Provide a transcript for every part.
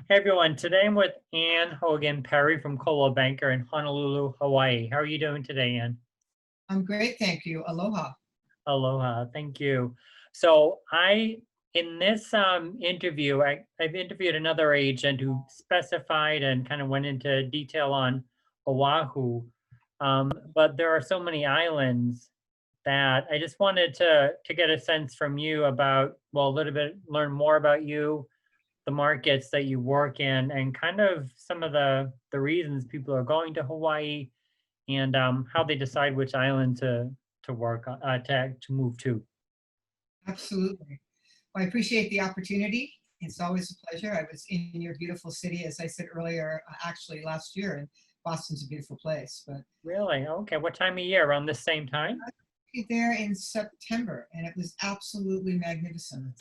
Hey everyone, today I'm with Anne Hogan Perry from Coldwell Banker in Honolulu, Hawaii. How are you doing today, Anne? I'm great, thank you. Aloha. Aloha, thank you. So in this interview, I've interviewed another agent who specified and kind of went into detail on Oahu, but there are so many islands that I just wanted to get a sense from you about, well, a little bit, learn more about you, the markets that you work in, and kind of some of the reasons people are going to Hawaii, and how they decide which island to work on, to move to. Absolutely. Well, I appreciate the opportunity. It's always a pleasure. I was in your beautiful city, as I said earlier, actually last year, and Boston's a beautiful place. But Really? Okay. What time of year? Around this same time? I was there in September, and it was absolutely magnificent.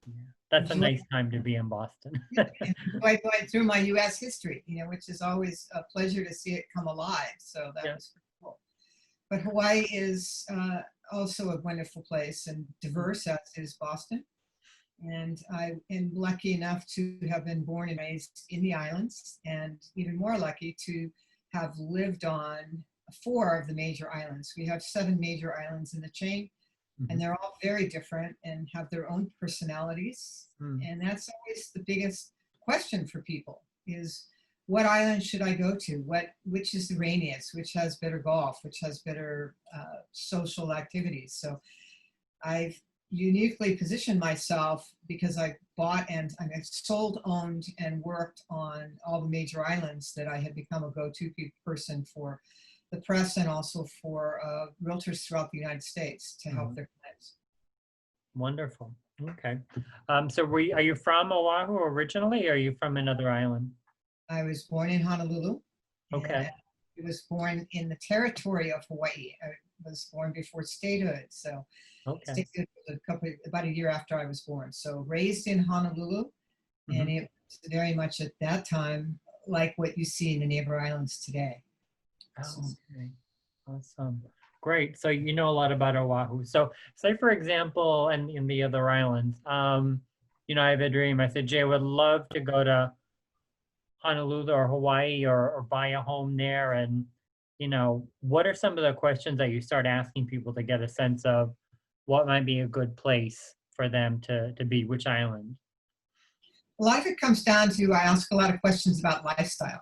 Yeah. That's a Enjoyed, nice time to be in Boston. enjoyed going through my U.S. history, which is always a pleasure to see it come alive. So that Yeah. was pretty cool. But Hawaii is also a wonderful place and diverse, as is Boston. And I am lucky enough to have been born and raised in the islands, and even more lucky to have lived on four of the major islands. We have seven major islands in the chain, and Mhm. they're all very different and have their own personalities. Mm. And that's always the biggest question for people is, what island should I go to? Which is the rainiest? Which has better golf? Which has better social activities? So I've uniquely positioned myself because I bought and I sold, owned, and worked on all the major islands, that I had become a go-to person for the press and also for realtors throughout the United States to help Mhm. their clients. Wonderful. Okay. So are you from Oahu originally, or are you from another island? I was born in Honolulu, and Okay. I was born in the territory of Hawaii. I was born before statehood, so Okay. statehood was about a year after I was born. So raised in Honolulu, and Mhm. it was very much at that time like what you see in the neighbor islands today. So Oh, okay. Awesome. Great. So you know a lot about Oahu. So say for example, and in the other islands, I have a dream. I said, Jay, I would love to go to Honolulu or Hawaii, or buy a home there. And, what are some of the questions that you start asking people to get a sense of what might be a good place for them to be, which island? a lot of it comes down to, I ask a lot of questions about lifestyle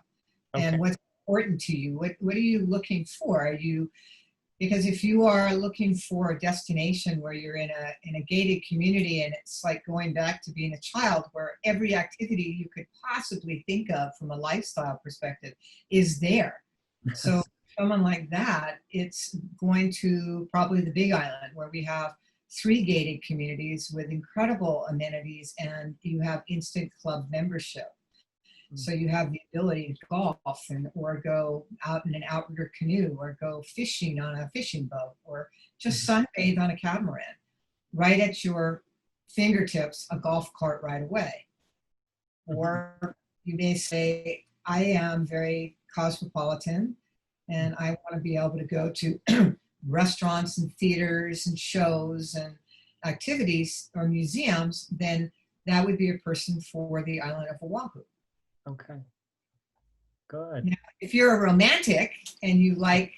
Okay. and what's important to you. What are you looking for? Because if you are looking for a destination where you're in a gated community, and it's like going back to being a child, where every activity you could possibly think of from a lifestyle perspective is there. So someone like that, it's going to probably the Big Island, where we have three gated communities with incredible amenities, and you have instant club membership. Mm. So you have the ability to golf or go out in an outrigger canoe, or go fishing on a fishing boat, or just Mhm. sunbathe on a catamaran. Right at your fingertips, a golf cart right away. Mhm. Or you may say, I am very cosmopolitan and I want to be able to go to restaurants and theaters and shows and activities or museums. Then that would be a person for the island of Oahu. Okay. Good. Now, if you're a romantic and you like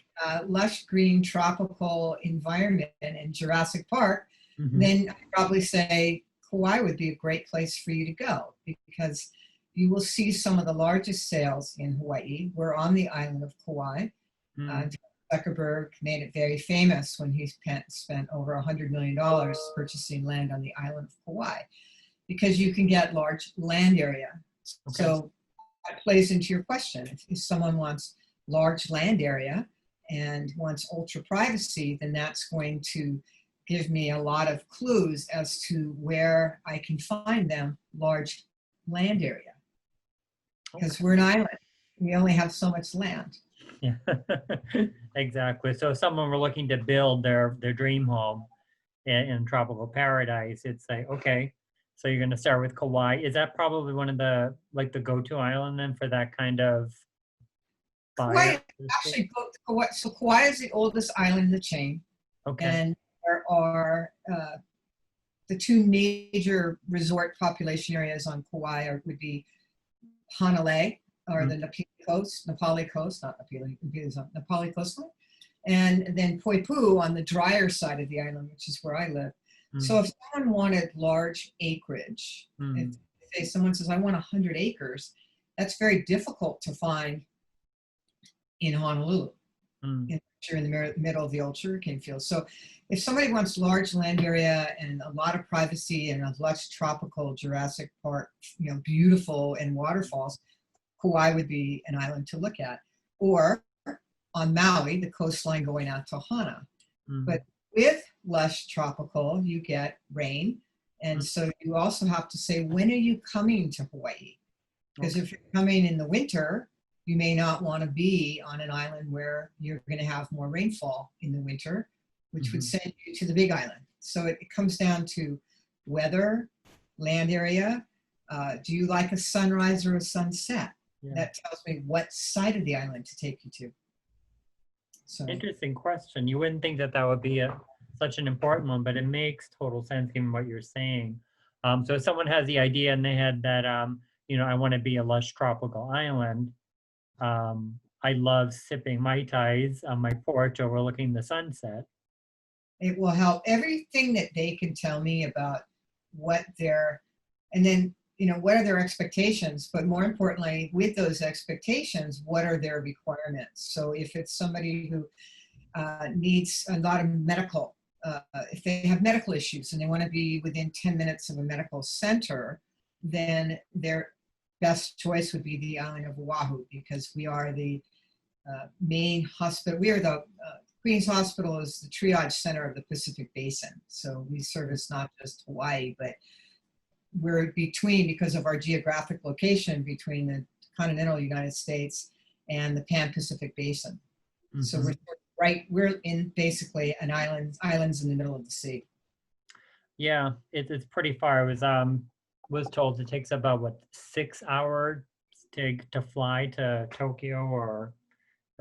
lush green tropical environment in Jurassic Park, Mhm. then I'd probably say Kauai would be a great place for you to go, because you will see some of the largest sales in Hawaii. We're on the island of Kauai. Mm. Zuckerberg made it very famous when he spent over $100 million purchasing land on the island of Kauai, because you can get large land area. Okay. So that plays into your question. If someone wants large land area and wants ultra privacy, then that's going to give me a lot of clues as to where I can find them large land area. Because Okay. we're an island, we only have so much land. Yeah. Exactly. So if someone were looking to build their dream home in tropical paradise, it's like, okay, so you're going to start with Kauai. Is that probably one of the go-to island then for that kind of buyer, Kauai, so to speak? actually, Kauai is the oldest island in the chain, Okay. and there are the two major resort population areas on Kauai would be Honolulu, or Mm. the Nepali coast, not Nepali coastline. And then Poipu on the drier side of the island, which is where I live. So Mm. if someone wanted large acreage, if Mm. say someone says, I want 100 acres, that's very difficult to find in Honolulu. Mm. You're in the middle of the old sugarcane fields. So if somebody wants large land area and a lot of privacy and a lush tropical Jurassic Park, beautiful and waterfalls, Kauai would be an island to look at. Or on Maui, the coastline going out to Hana. Mm. But with lush tropical, you get rain. And Mm. so you also have to say, when are you coming to Hawaii? Because Okay. if you're coming in the winter, you may not want to be on an island where you're going to have more rainfall in the winter, which would Mhm. send you to the big island. So it comes down to weather, land area. Do you like a sunrise or a sunset? Yeah. That tells me what side of the island to take you to. So Interesting question. You wouldn't think that that would be such an important one, but it makes total sense given what you're saying. So if someone has the idea and they had that, I want to be a lush tropical island. I love sipping Mai Tais on my porch overlooking the sunset. it will help everything that they can tell me about what their, and then, what are their expectations, but more importantly, with those expectations, what are their requirements? So if it's somebody who needs a lot of medical, if they have medical issues and they want to be within 10 minutes of a medical center, then their best choice would be the island of Oahu, because we are the main hospital. We are the Queen's Hospital is the triage center of the Pacific Basin. So we service not just Hawaii, but we're between, because of our geographic location, between the continental United States and the Pan-Pacific Basin. So Mhm. we're in basically an islands in the middle of the sea. Yeah, it's pretty far. I was told it takes about 6 hours to fly to Tokyo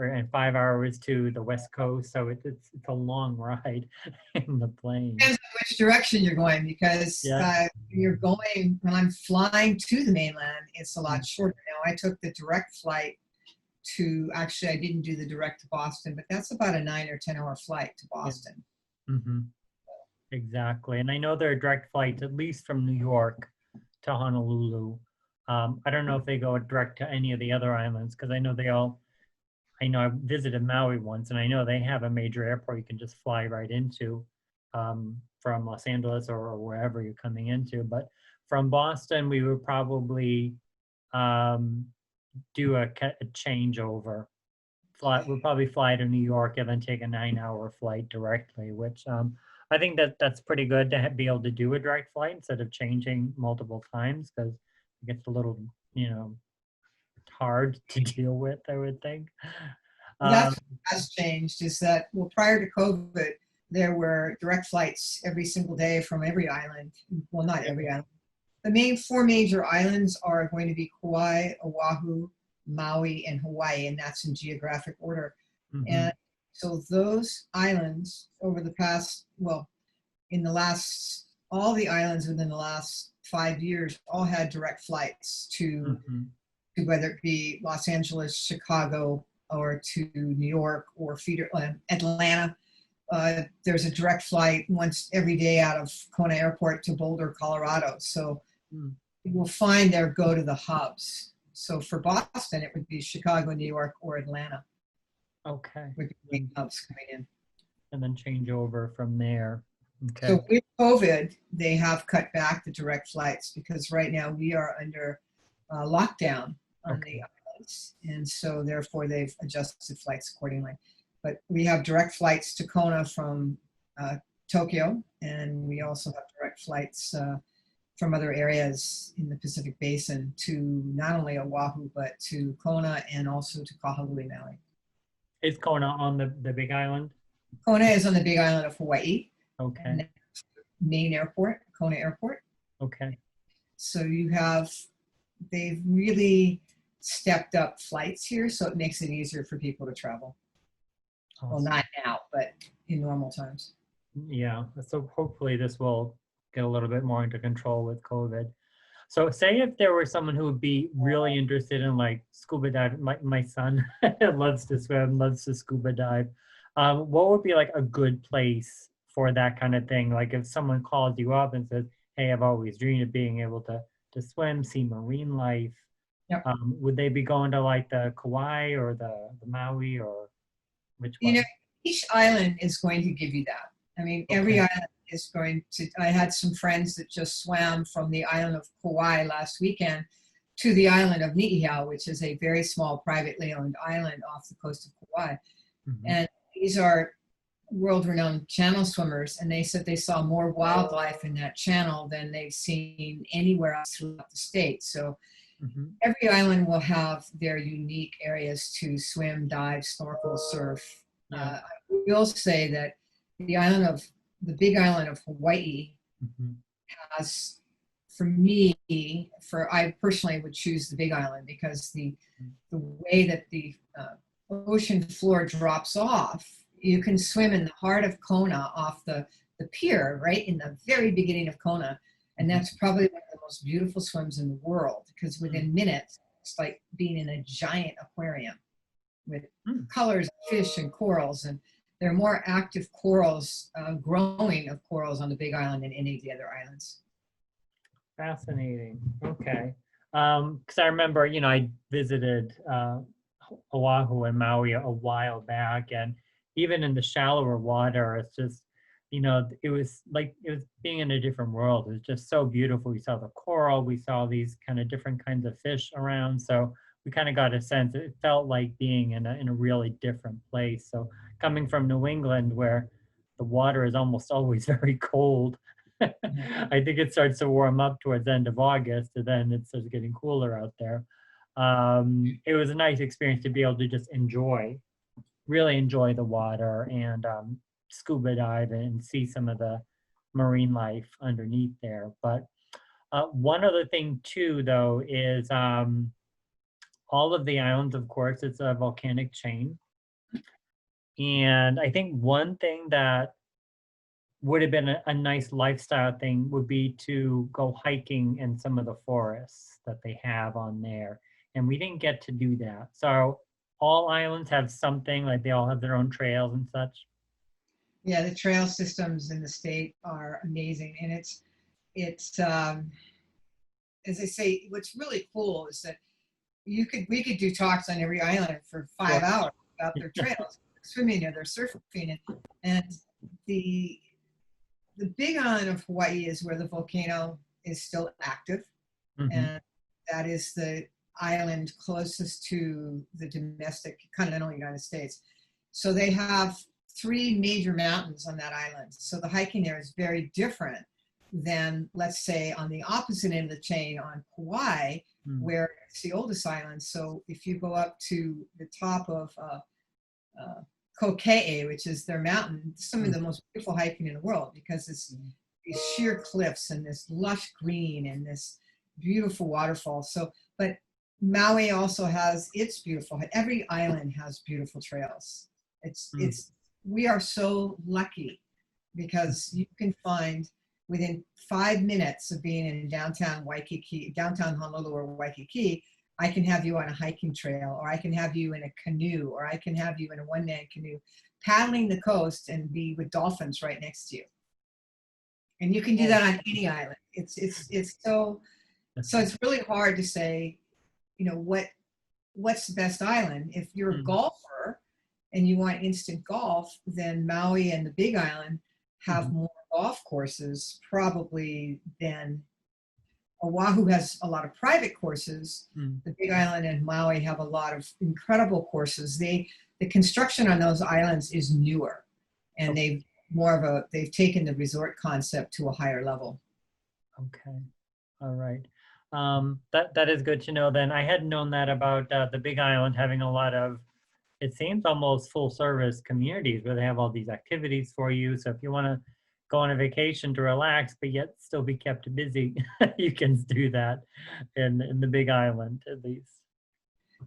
and 5 hours to the West Coast. So it's a long ride in the plane. Depends on which direction you're going, because Yeah. when I'm flying to the mainland, it's a lot Mm. shorter. Now I took the direct flight actually I didn't do the direct to Boston, but that's about a 9 or 10 hour flight to Yeah. Boston. Hmm. Exactly. And I know there are direct flights, at least from New York to Honolulu. I don't know if they go direct to any of the other islands because I know I visited Maui once and I know they have a major airport you can just fly right into from Los Angeles or wherever you're coming into. But from Boston, we would probably um, do a changeover. We'll probably fly to New York and then take a 9-hour flight directly, which I think that's pretty good to be able to do a direct flight instead of changing multiple times because it gets a little, hard to deal with, I would think. Well, that's Um, what has changed, is that, well, prior to COVID, there were direct flights every single day from every island. Well, not every island. The main four major islands are going to be Kauai, Oahu, Maui, and Hawaii, and that's in geographic order. mhm. And so those islands over the past, well, all the islands within the last 5 years all had direct flights Mhm. to whether it be Los Angeles, Chicago, or to New York or feeder Atlanta. There's a direct flight once every day out of Kona Airport to Boulder, Colorado. So Mm. you will find their go to the hubs. So for Boston, it would be Chicago, New York, or Atlanta Okay. would be the main hubs coming in. And then change over from there. Okay. So with COVID, they have cut back the direct flights because right now we are under lockdown on Okay. the islands. And so therefore they've adjusted flights accordingly. But we have direct flights to Kona from Tokyo, and we also have direct flights from other areas in the Pacific Basin to not only Oahu, but to Kona and also to Kahului, Maui. Is Kona on the Big Island? Kona is on the Big Island of Hawaii, Okay. and that's the main airport, Kona Airport. Okay. So they've really stepped up flights here, so it makes it easier for people to travel. Well, Awesome. not now, but in normal times. Yeah. So hopefully this will get a little bit more under control with COVID. So say if there were someone who would be really interested in like scuba diving, my son loves to swim, loves to scuba dive. What would be like a good place for that kind of thing? Like if someone calls you up and says, "Hey, I've always dreamed of being able to swim, see marine life." Yep. Would they be going to like the Kauai or the Maui or which You know, one? each island is going to give you that. I mean, every Okay. island is going to, I had some friends that just swam from the island of Kauai last weekend to the island of Niihau, which is a very small privately owned island off the coast of Kauai. Mhm. And these are world-renowned channel swimmers, and they said they saw more wildlife in that channel than they've seen anywhere else throughout the state. So Mhm. every island will have their unique areas to swim, dive, snorkel, surf. Yeah. I will say that the big island of Hawaii Mhm. has, for me, I personally would choose the big island because the way that the ocean floor drops off, you can swim in the heart of Kona off the pier, right in the very beginning of Kona. And Mhm. that's probably one of the most beautiful swims in the world because Mhm. within minutes, it's like being in a giant aquarium with Mm. colors of fish and corals. And there are more active corals, growing of corals on the Big Island than any of the other islands. Fascinating. Okay. Because I remember, I visited Oahu and Maui a while back, and even in the shallower water, it's just, it was like it was being in a different world. It was just so beautiful. We saw the coral, we saw these kind of different kinds of fish around. So we kind of got a sense. It felt like being in a really different place. So coming from New England, where the water is almost always very cold. Mhm. I think it starts to warm up towards the end of August, and then it starts getting cooler out there. It was a nice experience to be able to just really enjoy the water and scuba dive and see some of the marine life underneath there. But one other thing too, though, is all of the islands, of course, it's a volcanic chain. And I think one thing that would have been a nice lifestyle thing would be to go hiking in some of the forests that they have on there. And we didn't get to do that. So all islands have something, like they all have their own trails and such. Yeah, the trail systems in the state are amazing. And it's as I say, what's really cool is that we could do talks on every island for Sure. 5 hours about their trails, swimming or their surfing, and the the big island of Hawaii is where the volcano is still active, Hmm. and that is the island closest to the domestic continental United States. So they have three major mountains on that island. So the hiking there is very different than, let's say, on the opposite end of the chain on Kauai, where it's the oldest island. So if you go up to the top of uh, Kokee, which is their mountain, some of the most beautiful hiking in the world because it's these sheer cliffs and this lush green and this beautiful waterfall. So, but Maui also has its beautiful, every island has beautiful trails. We are so lucky because you can find within 5 minutes of being in downtown Waikiki, downtown Honolulu or Waikiki, I can have you on a hiking trail, or I can have you in a canoe, or I can have you in a one-man canoe, paddling the coast and be with dolphins right next to you. And you can do Oh, that on any island. It's so it's really hard to say, what's the best island. If you're a mm, golfer and you want instant golf, then Maui and the Big Island have mhm. more golf courses probably than Oahu has a lot of private courses. Mm. The Big Island and Maui have a lot of incredible courses. The construction on those islands is newer, and Oh, they've taken the resort concept to a higher level. okay. All right. That is good to know then. I hadn't known that about the Big Island having a lot of, it seems almost full service communities where they have all these activities for you. So if you want to go on a vacation to relax, but yet still be kept busy, you can do that in the Big Island at least.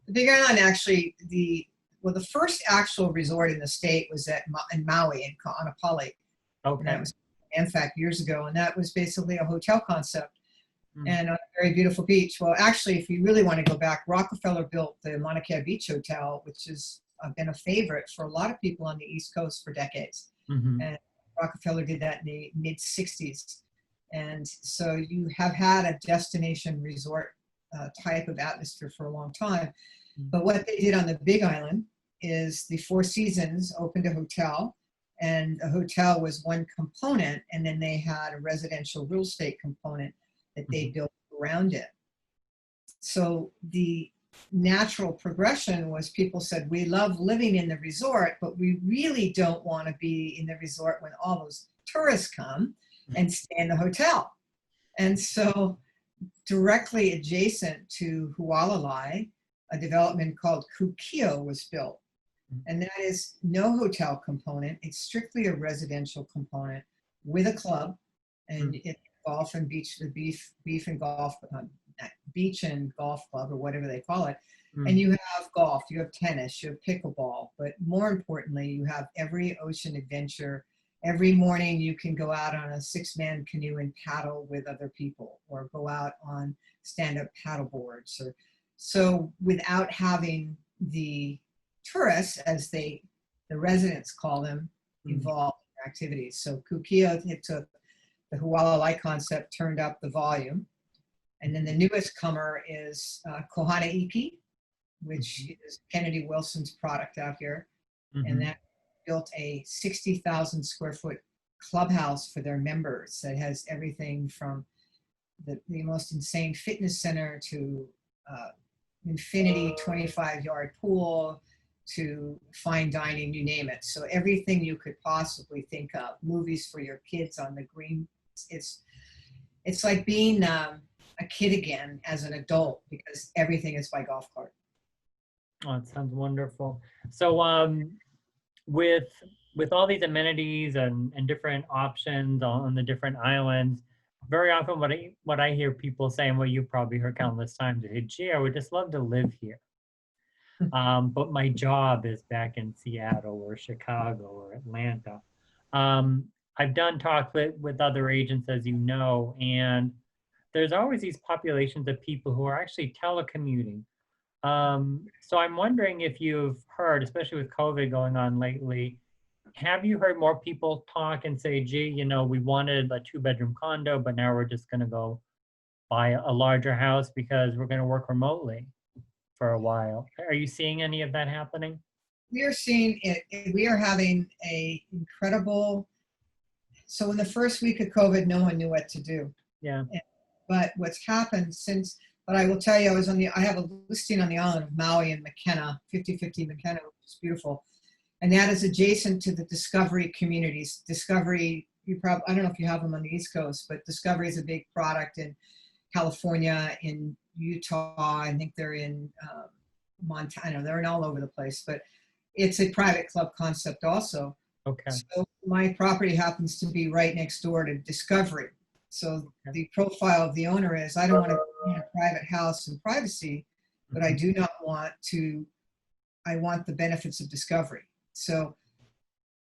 The Big Island actually, the first actual resort in the state was in Maui in Kaanapali, and that Okay. was in fact years ago, and that was basically a hotel concept. Mm. and on a very beautiful beach. Well, actually, if you really want to go back, Rockefeller built the Mauna Kea Beach Hotel, which has been a favorite for a lot of people on the East Coast for decades. Mhm. And Rockefeller did that in the mid 60s. And so you have had a destination resort type of atmosphere for a long time. Mm. But what they did on the Big Island is the Four Seasons opened a hotel, and a hotel was one component, and then they had a residential real estate component that they Mhm. built around it. So the natural progression was people said, we love living in the resort, but we really don't want to be in the resort when all those tourists come and stay in the hotel. And so directly adjacent to Hualalai, a development called Kukio was built. And that is no hotel component. It's strictly a residential component with a club, and Mm. it's golf and beach, the beef and golf, beach and golf club or whatever they call it. And Mm. you have golf, you have tennis, you have pickleball, but more importantly, you have every ocean adventure. Every morning you can go out on a 6-man canoe and paddle with other people, or go out on stand-up paddle boards. Or, so without having the tourists, as the residents call them, Mm. involved in activities. So Kukio, it took the Hualalai concept, turned up the volume. And then the newest comer is Kohana Iki, which is Kennedy Wilson's product out here. And Mhm. that built a 60,000 square foot clubhouse for their members that has everything from the most insane fitness center to infinity 25-yard pool to fine dining, you name it. So everything you could possibly think of, movies for your kids on the green. It's like being a kid again as an adult, because everything is by golf cart. Oh, it sounds wonderful. So, with all these amenities and different options on the different islands, very often what I hear people saying, well, you probably heard countless times, hey, gee, I would just love to live here. But my job is back in Seattle or Chicago or Atlanta. Um, I've done talk with other agents, as you know, and there's always these populations of people who are actually telecommuting. So I'm wondering if you've heard, especially with COVID going on lately, have you heard more people talk and say, gee, we wanted a 2-bedroom condo, but now we're just going to go buy a larger house because we're going to work remotely for a while. Are you seeing any of that happening? We are seeing it. We are having a incredible. So in the first week of COVID, no one knew what to do. Yeah. But what's happened since, but I will tell you, I have a listing on the island of Maui and McKenna, 50/50 McKenna, which is beautiful. And that is adjacent to the Discovery communities. Discovery, I don't know if you have them on the East Coast, but Discovery is a big product in California, in Utah. I think they're in Montana. They're in all over the place, but it's a private club concept also. Okay. So my property happens to be right next door to Discovery. So Okay. the profile of the owner is, I don't want to be in a private house and privacy, but I do not want to, I want the benefits of Discovery. So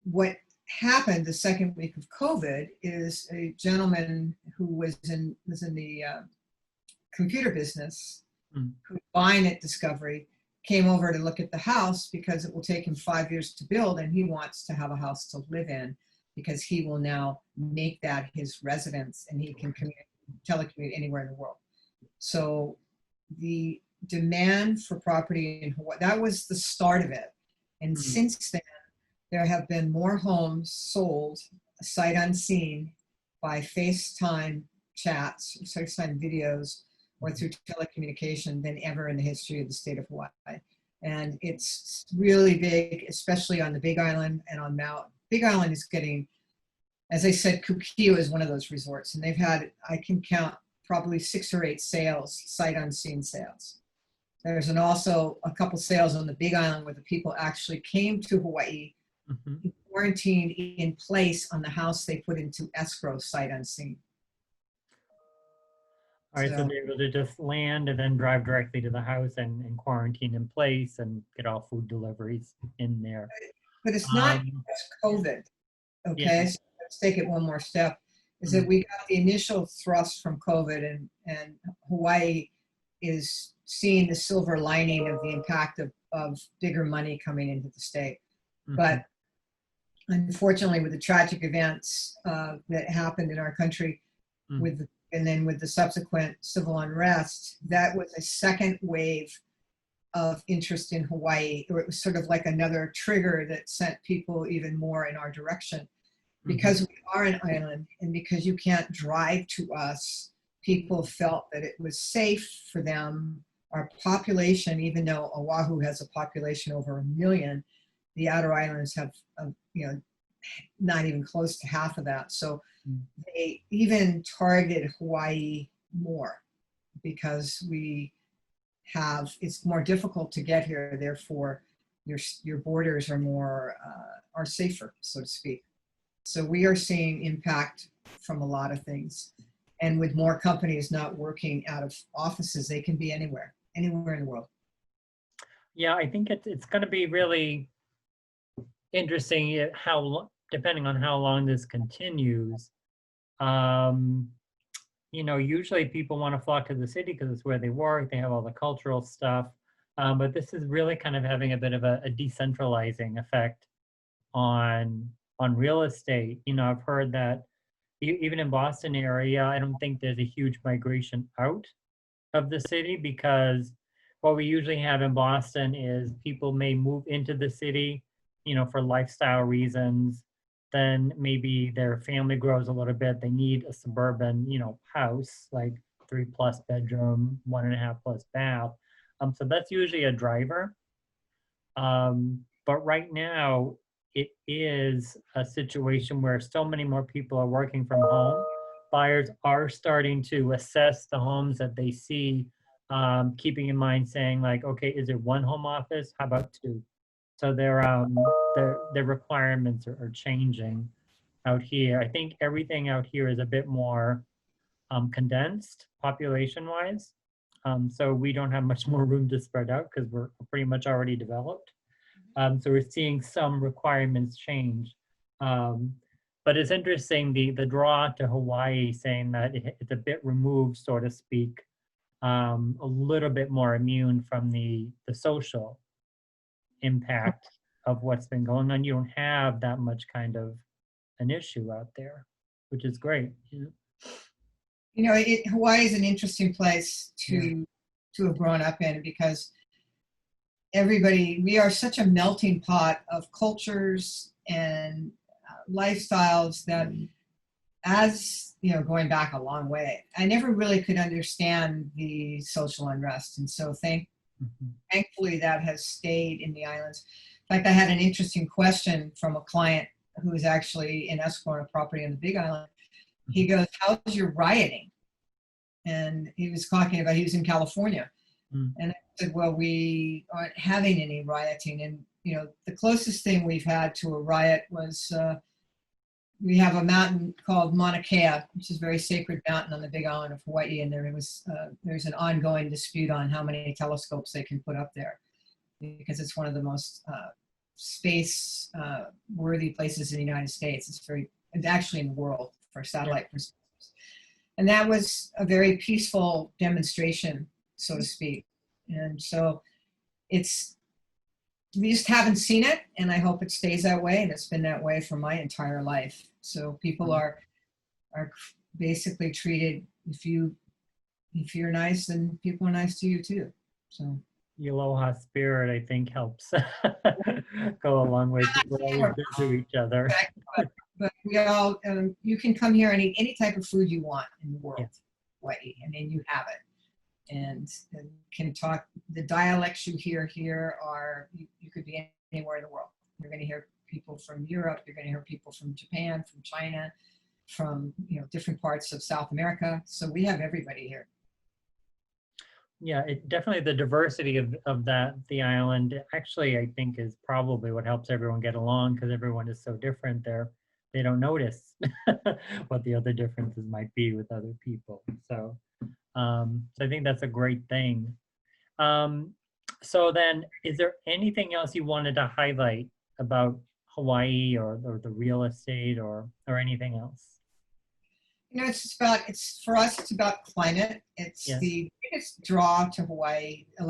what happened the second week of COVID is a gentleman who was in the computer business, Mm. who was buying at Discovery, came over to look at the house because it will take him 5 years to build, and he wants to have a house to live in because he will now make that his residence, and he can telecommute anywhere in the world. So the demand for property in Hawaii, that was the start of it. And since then, there have been more homes sold sight unseen by FaceTime chats, FaceTime videos, or through telecommunication than ever in the history of the state of Hawaii. And it's really big, especially on the Big Island and on Maui. Big Island is getting, as I said, Kukio is one of those resorts, and they've had, I can count probably 6 or 8 sales, sight unseen sales. There's also a couple sales on the Big Island where the people actually came to Hawaii, quarantined in place on the house they put into escrow, sight unseen. All right, so they're able to just land and then drive directly to the house and quarantine in place and get all food deliveries in there. But it's not just COVID, okay? Yeah. So let's take it one more step. is that we got the initial thrust from COVID, and Hawaii is seeing the silver lining of the impact of bigger money coming into the state. But unfortunately, with the tragic events that happened in our country, and then with the subsequent civil unrest, that was a second wave of interest in Hawaii. Or it was sort of like another trigger that sent people even more in our direction. Because we are an island, and because you can't drive to us, people felt that it was safe for them. Our population, even though Oahu has a population over 1 million, the outer islands have, not even close to half of that. So they even target Hawaii more because it's more difficult to get here. Therefore, your borders are safer, so to speak. So we are seeing impact from a lot of things. And with more companies not working out of offices, they can be anywhere in the world. Yeah, I think it's going to be really interesting depending on how long this continues. Usually people want to flock to the city because it's where they work, they have all the cultural stuff. But this is really kind of having a bit of a decentralizing effect on real estate. I've heard that even in Boston area, I don't think there's a huge migration out of the city, because what we usually have in Boston is people may move into the city, for lifestyle reasons. Then maybe their family grows a little bit. They need a suburban, house, like 3+ bedroom, 1.5+ bath. So that's usually a driver. But right now, it is a situation where so many more people are working from home. Buyers are starting to assess the homes that they see, keeping in mind saying like, okay, is it one home office? How about 2? So their requirements are changing out here. I think everything out here is a bit more condensed population-wise. So we don't have much more room to spread out because we're pretty much already developed. So we're seeing some requirements change. But it's interesting, the draw to Hawaii, saying that it's a bit removed, so to speak, a little bit more immune from the social impact of what's been going on. You don't have that much kind of an issue out there, which is great. Hawaii is an interesting place to have grown up in, because we are such a melting pot of cultures and lifestyles that, as going back a long way, I never really could understand the social unrest. And so thankfully that has stayed in the islands. In fact, I had an interesting question from a client who is actually in escrow on a property on the Big Island. He goes, "How's your rioting?" And he was talking about, he was in California. And I said, well, we aren't having any rioting. And, the closest thing we've had to a riot was, we have a mountain called Mauna Kea, which is a very sacred mountain on the Big Island of Hawaii. And there's an ongoing dispute on how many telescopes they can put up there, because it's one of the most space worthy places in the United States. It's actually in the world for satellite perspectives. And that was a very peaceful demonstration, so to speak. And so we just haven't seen it, and I hope it stays that way. And it's been that way for my entire life. So people are basically treated, if you're nice, then people are nice to you too. So the aloha spirit, I think, helps go a long way. People are always good to each other. But we all, you can come here and eat any type of food you want in the world, Hawaii, and then you have it. And can talk, the dialects you hear here you could be anywhere in the world. You're going to hear people from Europe, you're going to hear people from Japan, from China, from different parts of South America. So we have everybody here. Yeah, definitely the diversity of the island actually, I think, is probably what helps everyone get along, because everyone is so different there. They don't notice what the other differences might be with other people. So I think that's a great thing. So then, is there anything else you wanted to highlight about Hawaii or the real estate or anything else? It's just about, for us, it's about climate. It's Yes. the biggest draw to Hawaii. For a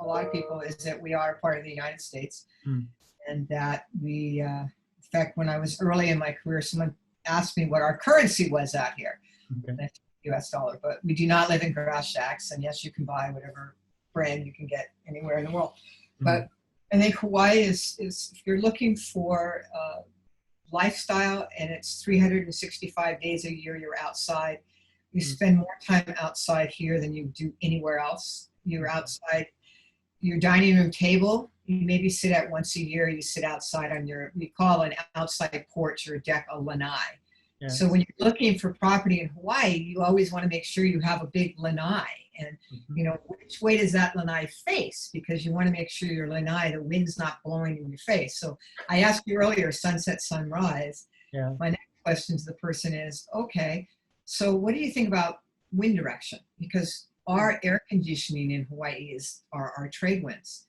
lot of people, is that we are part of the United States, Mm. and that in fact, when I was early in my career, someone asked me what our currency was out here, Okay. and I said US dollar, but we do not live in grass shacks, and yes, you can buy whatever brand you can get anywhere in the world. Mm. But I think Hawaii is if you're looking for lifestyle, and it's 365 days a year you're outside. You spend more time outside here than you do anywhere else. You're outside your dining room table. You maybe sit at once a year. You sit outside on we call an outside porch or deck a lanai. Yes. So when you're looking for property in Hawaii, you always want to make sure you have a big lanai. And which way does that lanai face? Because you want to make sure your lanai, the wind's not blowing in your face. So I asked you earlier, sunset, sunrise. Yeah. My next question to the person is, okay, so what do you think about wind direction? Because our air conditioning in Hawaii is our trade winds.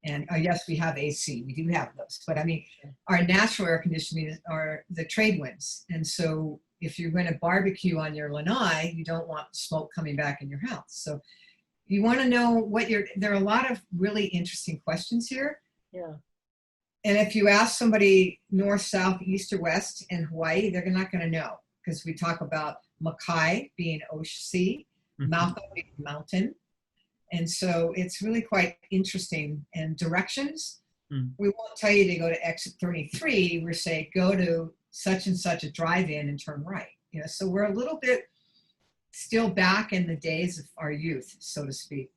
And yes, we have AC, we do have those, but I mean, our natural air conditioning are the trade winds. And so if you're going to barbecue on your lanai, you don't want smoke coming back in your house. So you want to know there are a lot of really interesting questions here. Yeah. And if you ask somebody north, south, east, or west in Hawaii, they're not going to know, because we talk about Makai being ocean, Mauka being mountain. And so it's really quite interesting. And directions, we won't tell you to go to exit 33. We're saying go to such and such a drive-in and turn right. So we're a little bit still back in the days of our youth, so to speak.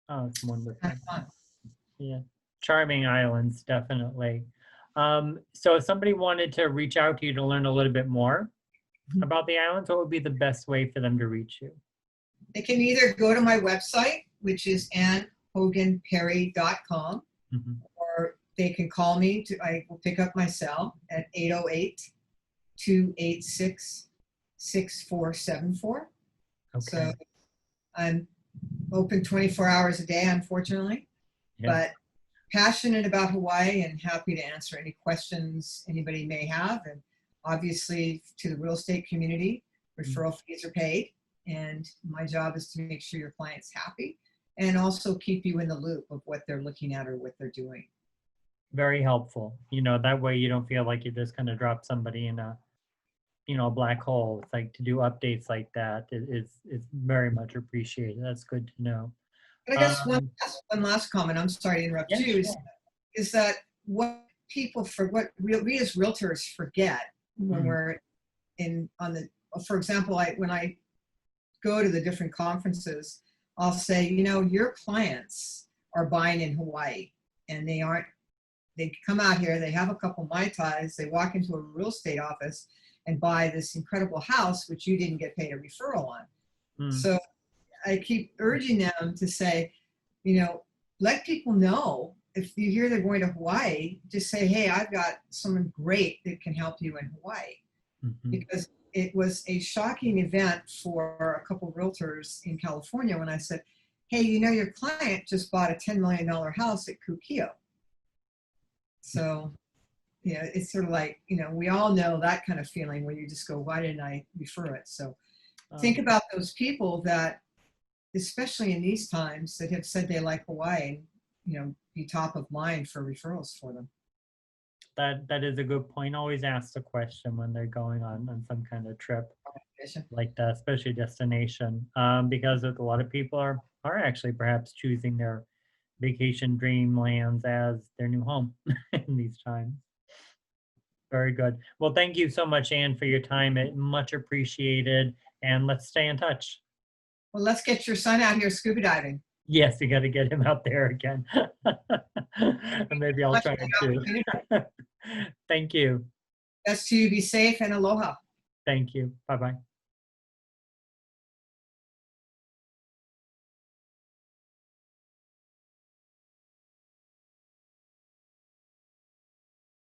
Oh, it's wonderful. Kind of fun. Yeah. Charming islands, definitely. So if somebody wanted to reach out to you to learn a little bit more about the islands, what would be the best way for them to reach you? They can either go to my website, which is annehoganperry.com, or they can call me. I will pick up my cell at 808-286-6474. Okay. So I'm open 24 hours a day, unfortunately, but passionate about Hawaii and happy to answer any questions anybody may have. And obviously, to the real estate community, referral fees are paid. And my job is to make sure your client's happy and also keep you in the loop of what they're looking at or what they're doing. Very helpful. That way you don't feel like you just kind of drop somebody in a black hole. It's like to do updates like that is very much appreciated. That's good to know. But I guess one last comment, I'm sorry to interrupt you, is that what we as realtors forget when we're for example, when I go to the different conferences, I'll say, your clients are buying in Hawaii, and they come out here, they have a couple Mai Tais, they walk into a real estate office and buy this incredible house, which you didn't get paid a referral on. So I keep urging them to say, let people know, if you hear they're going to Hawaii, just say, hey, I've got someone great that can help you in Hawaii. Because it was a shocking event for a couple of realtors in California when I said, hey, your client just bought a $10 million house at Kukio. So, it's sort of like, we all know that kind of feeling where you just go, why didn't I refer it? So think about those people that, especially in these times, that have said they like Hawaii, be top of mind for referrals for them. That is a good point. Always ask the question when they're going on some kind of trip like that, especially destination, because a lot of people are actually perhaps choosing their vacation dreamlands as their new home in these times. Very good. Well, thank you so much, Anne, for your time. Much appreciated. And let's stay in touch. Well, let's get your son out here scuba diving. Yes, you got to get him out there again. And maybe I'll try it too. Thank you. Best to you. Be safe and aloha. Thank you. Bye-bye.